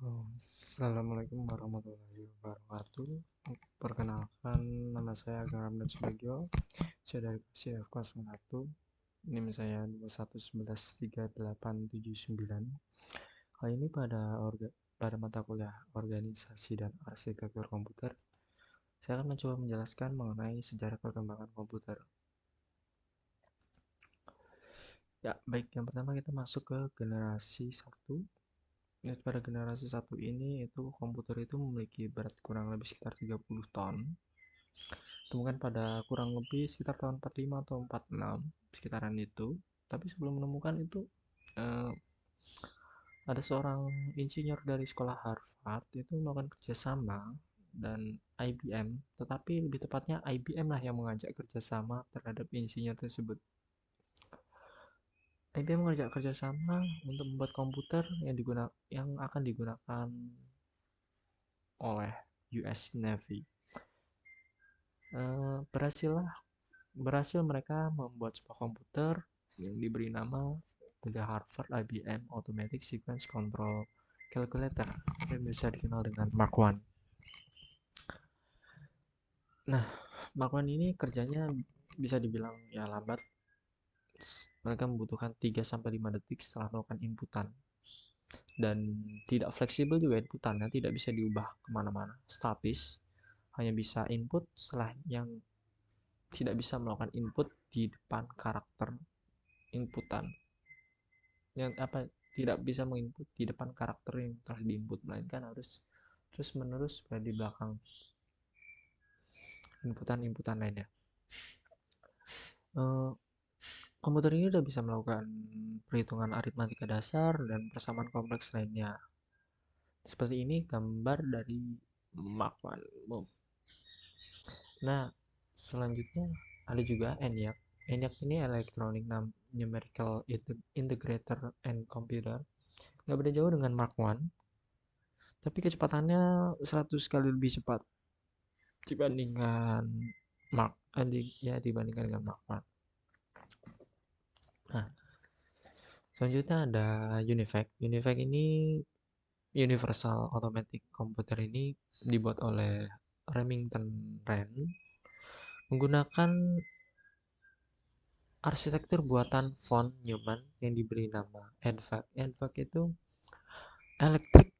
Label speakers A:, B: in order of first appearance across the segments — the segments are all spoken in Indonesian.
A: Assalamualaikum warahmatullahi wabarakatuh. Perkenalkan, nama saya Agam Ramdan Subagio. Saya dari CF 01. NIM saya 211137879. Kali ini pada mata kuliah organisasi dan arsitektur komputer, saya akan mencoba menjelaskan mengenai sejarah perkembangan komputer. Ya, baik. Yang pertama kita masuk ke generasi 1. Pada generasi 1 ini komputer itu memiliki berat kurang lebih sekitar 30 ton. Ditemukan pada kurang lebih sekitar tahun 45 atau 46 sekitaran itu. Tapi sebelum menemukan itu eh, ada seorang insinyur dari sekolah Harvard itu melakukan kerjasama dan IBM, tetapi lebih tepatnya IBM lah yang mengajak kerjasama terhadap insinyur tersebut. IBM mengajak kerjasama untuk membuat komputer yang akan digunakan oleh US Navy. Berhasil mereka membuat sebuah komputer yang diberi nama The Harvard IBM Automatic Sequence Control Calculator yang bisa dikenal dengan Mark I. Nah, Mark I ini kerjanya bisa dibilang ya lambat. Mereka membutuhkan 3-5 detik setelah melakukan inputan. Dan tidak fleksibel juga inputannya, tidak bisa diubah kemana-mana, statis. Hanya bisa input setelah yang tidak bisa melakukan input di depan karakter inputan. Yang tidak bisa menginput di depan karakter yang telah diinput, melainkan harus terus menerus berada di belakang inputan lainnya. Komputer ini sudah bisa melakukan perhitungan aritmatika dasar dan persamaan kompleks lainnya. Seperti ini gambar dari Mark I. Nah, selanjutnya ada juga ENIAC. ENIAC ini Electronic Numerical Integrator and Computer. Nggak beda jauh dengan Mark I, tapi kecepatannya 100 kali lebih cepat dibandingkan dibandingkan dengan Mark I. Nah, selanjutnya ada UNIVAC. UNIVAC ini Universal Automatic Computer ini dibuat oleh Remington Rand menggunakan arsitektur buatan von Neumann yang diberi nama EDVAC. EDVAC itu Electric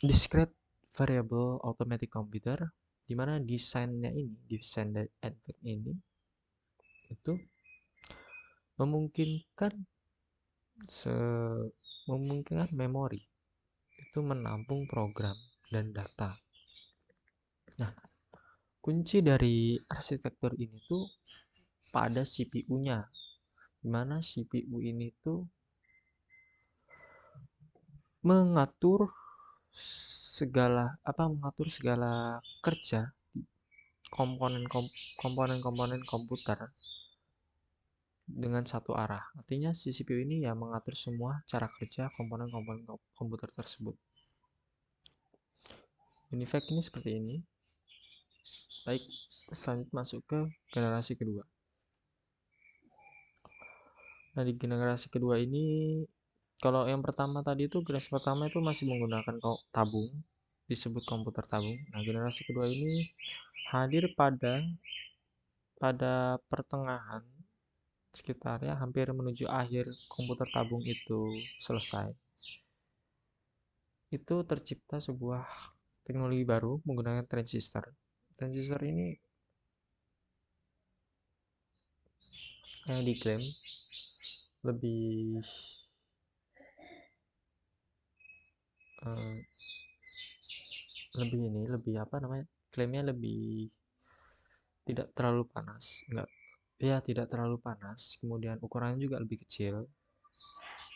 A: Discrete Variable Automatic Computer, di mana desain dari EDVAC ini itu memungkinkan memori itu menampung program dan data. Nah, kunci dari arsitektur ini tuh pada CPU-nya, di mana CPU ini tuh mengatur segala kerja komponen-komponen komputer dengan satu arah. Artinya si CPU ini ya mengatur semua cara kerja komponen-komponen komputer tersebut. UNIVAC ini seperti ini. Baik, selanjutnya masuk ke generasi kedua. Nah, di generasi kedua ini, kalau yang pertama tadi itu generasi pertama itu masih menggunakan tabung, disebut komputer tabung. Nah, generasi kedua ini hadir pada pertengahan, sekitarnya hampir menuju akhir komputer tabung itu selesai. Itu tercipta sebuah teknologi baru menggunakan transistor. Transistor ini diklaim lebih klaimnya lebih tidak terlalu panas, tidak terlalu panas, kemudian ukurannya juga lebih kecil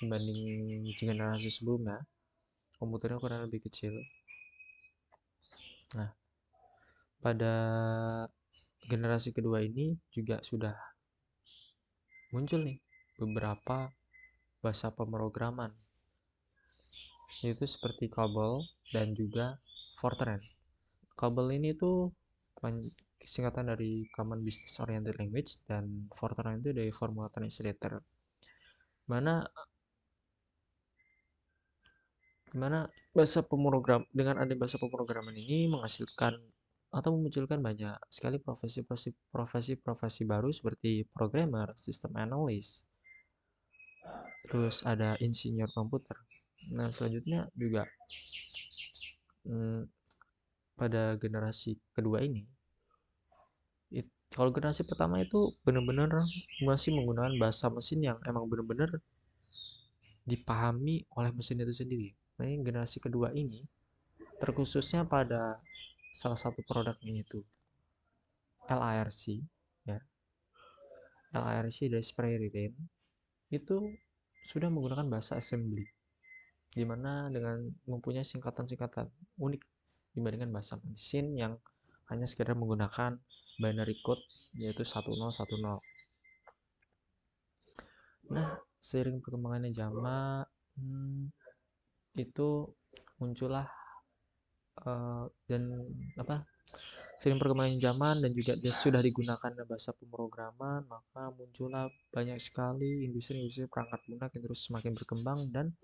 A: dibanding generasi sebelumnya. Komputernya ukurannya lebih kecil. Nah, pada generasi kedua ini juga sudah muncul nih beberapa bahasa pemrograman, yaitu seperti COBOL dan juga Fortran. COBOL ini tuh singkatan dari Common Business Oriented Language, dan Fortran itu dari Formula Translator, mana Dimana bahasa pemrogram dengan ada bahasa pemrograman ini menghasilkan atau memunculkan banyak sekali profesi-profesi baru seperti programmer, sistem analis, terus ada insinyur komputer. Nah, selanjutnya juga hmm, pada generasi kedua ini, kalau generasi pertama itu benar-benar masih menggunakan bahasa mesin yang emang benar-benar dipahami oleh mesin itu sendiri. Nah, yang generasi kedua ini terkhususnya pada salah satu produknya itu LARC, ya. LARC dari spray retain itu sudah menggunakan bahasa assembly, di mana dengan mempunyai singkatan-singkatan unik dibandingkan bahasa mesin yang hanya sekedar menggunakan binary code yaitu 1010. Nah, seiring perkembangannya zaman itu muncullah dan apa seiring perkembangan zaman dan juga dia sudah digunakan bahasa pemrograman, maka muncullah banyak sekali industri-industri perangkat lunak yang terus semakin berkembang dan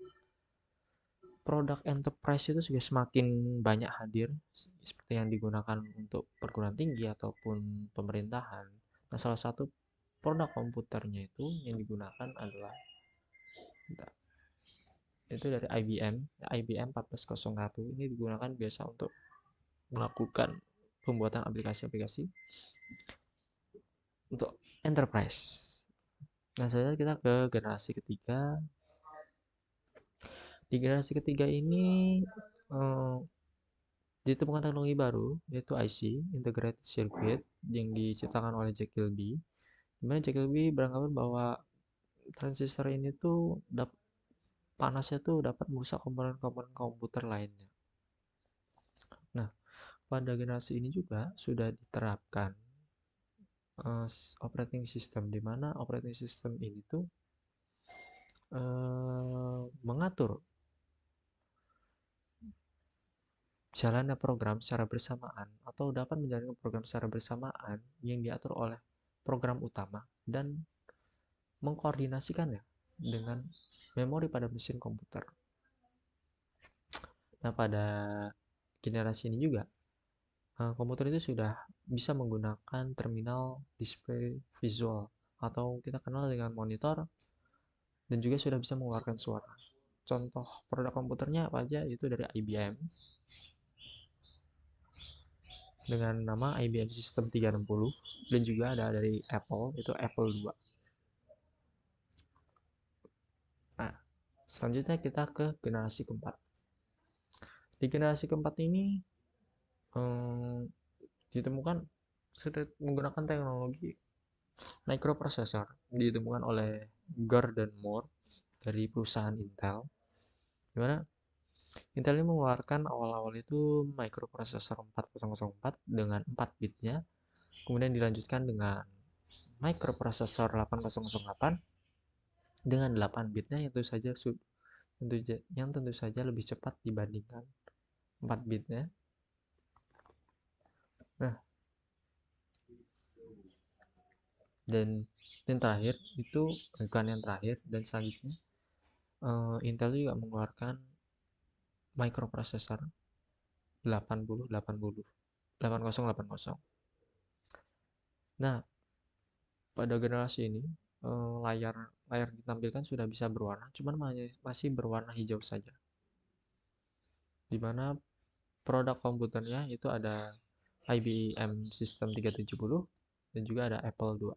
A: produk enterprise itu juga semakin banyak hadir seperti yang digunakan untuk perguruan tinggi ataupun pemerintahan. Nah, salah satu produk komputernya itu yang digunakan adalah itu dari IBM, IBM 1401. Ini digunakan biasa untuk melakukan pembuatan aplikasi-aplikasi untuk enterprise. Nah, saya kita ke generasi ketiga. Di generasi ketiga ini eh, ditemukan teknologi baru yaitu IC (Integrated Circuit) yang diciptakan oleh Jack Kilby. Dimana Jack Kilby beranggapan bahwa transistor ini tuh panasnya tuh dapat merusak komponen-komponen komputer lainnya. Nah, pada generasi ini juga sudah diterapkan operating system, di mana operating system ini tuh mengatur jalannya program secara bersamaan atau dapat menjalankan program secara bersamaan yang diatur oleh program utama dan mengkoordinasikannya dengan memori pada mesin komputer. Nah, pada generasi ini juga komputer itu sudah bisa menggunakan terminal display visual atau kita kenal dengan monitor dan juga sudah bisa mengeluarkan suara. Contoh produk komputernya apa aja itu dari IBM dengan nama IBM System 360 dan juga ada dari Apple itu Apple 2. Nah, selanjutnya kita ke generasi keempat. Di generasi keempat ini ditemukan sudah menggunakan teknologi microprocessor ditemukan oleh Gordon Moore dari perusahaan Intel, di mana Intel ini mengeluarkan awal-awal itu microprocessor 4004 dengan 4 bitnya, kemudian dilanjutkan dengan microprocessor 8008 dengan 8 bitnya yang tentu saja lebih cepat dibandingkan 4 bitnya. Nah, dan yang terakhir itu bukan yang terakhir dan selanjutnya Intel juga mengeluarkan microprocessor 8080. Nah, pada generasi ini layar layar ditampilkan sudah bisa berwarna, cuman masih berwarna hijau saja. Di mana produk komputernya itu ada IBM System 370 dan juga ada Apple 2.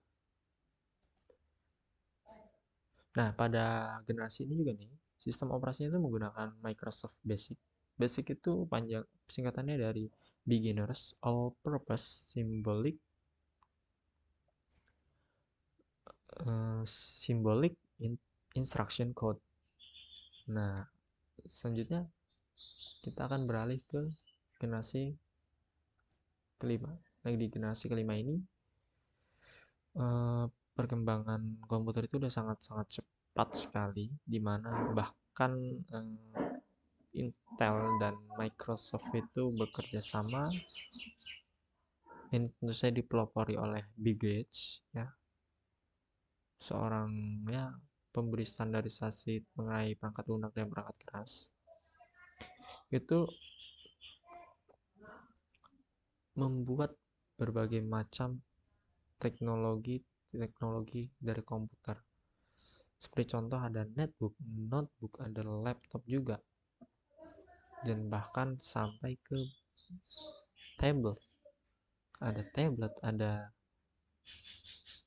A: Nah, pada generasi ini juga nih, sistem operasinya itu menggunakan Microsoft Basic. Basic itu panjang singkatannya dari Beginners All Purpose Symbolic Instruction Code. Nah, selanjutnya kita akan beralih ke generasi kelima. Nah, di generasi kelima ini perkembangan komputer itu udah sangat-sangat cepat sekali, di mana bahkan Intel dan Microsoft itu bekerja sama. Ini tentu saja dipelopori oleh Bill Gates, ya, seorang ya pemberi standarisasi mengenai perangkat lunak dan perangkat keras. itu membuat berbagai macam teknologi dari komputer. Seperti contoh ada netbook, notebook, ada laptop juga, dan bahkan sampai ke tablet. Ada tablet, ada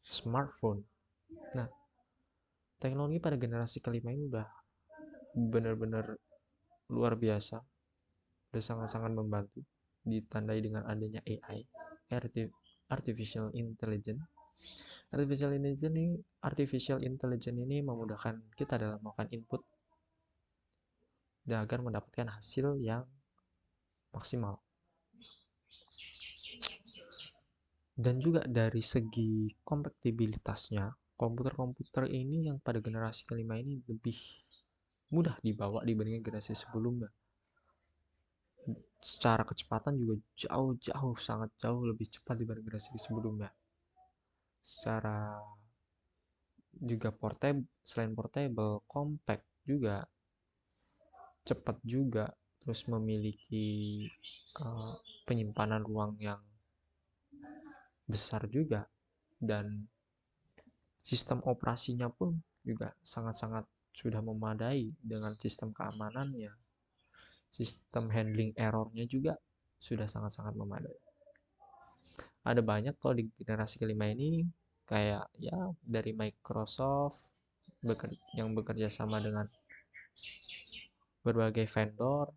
A: smartphone. Nah, teknologi pada generasi kelima ini udah benar-benar luar biasa, udah sangat-sangat membantu, ditandai dengan adanya AI, artificial intelligence. Artificial intelligence ini memudahkan kita dalam melakukan input dan agar mendapatkan hasil yang maksimal. Dan juga dari segi kompatibilitasnya, komputer-komputer ini yang pada generasi kelima ini lebih mudah dibawa dibandingkan generasi sebelumnya. Secara kecepatan juga jauh, sangat jauh lebih cepat dibanding generasi sebelumnya. Secara juga selain portable, compact juga, cepat juga, terus memiliki penyimpanan ruang yang besar juga, dan sistem operasinya pun juga sangat-sangat sudah memadai dengan sistem keamanannya. Sistem handling errornya juga sudah sangat-sangat memadai. Ada banyak kalau di generasi kelima ini, kayak ya dari Microsoft yang bekerja sama dengan berbagai vendor,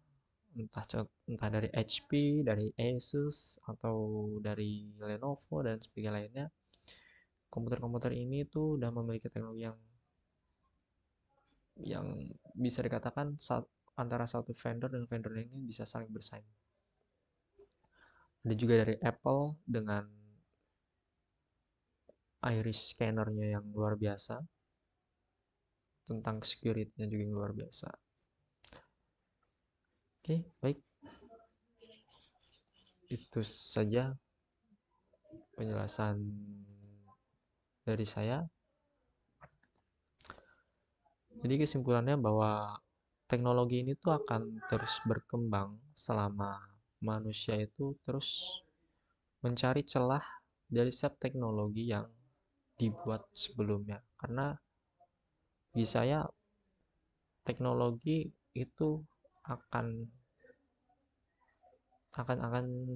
A: entah dari HP, dari Asus, atau dari Lenovo dan sebagainya lainnya. Komputer-komputer ini tuh udah memiliki teknologi yang bisa dikatakan antara satu vendor dan vendor ini bisa saling bersaing. Ada juga dari Apple dengan iris scannernya yang luar biasa, tentang security-nya juga yang luar biasa. Oke, baik. Itu saja penjelasan dari saya. Jadi kesimpulannya bahwa teknologi ini tuh akan terus berkembang selama manusia itu terus mencari celah dari setiap teknologi yang dibuat sebelumnya. Karena bagi saya teknologi itu akan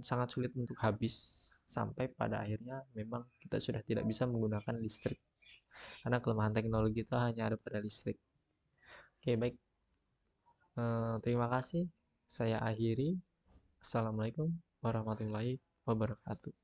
A: sangat sulit untuk habis sampai pada akhirnya memang kita sudah tidak bisa menggunakan listrik. Karena kelemahan teknologi itu hanya ada pada listrik. Oke, baik. Terima kasih. Saya akhiri. Assalamualaikum warahmatullahi wabarakatuh.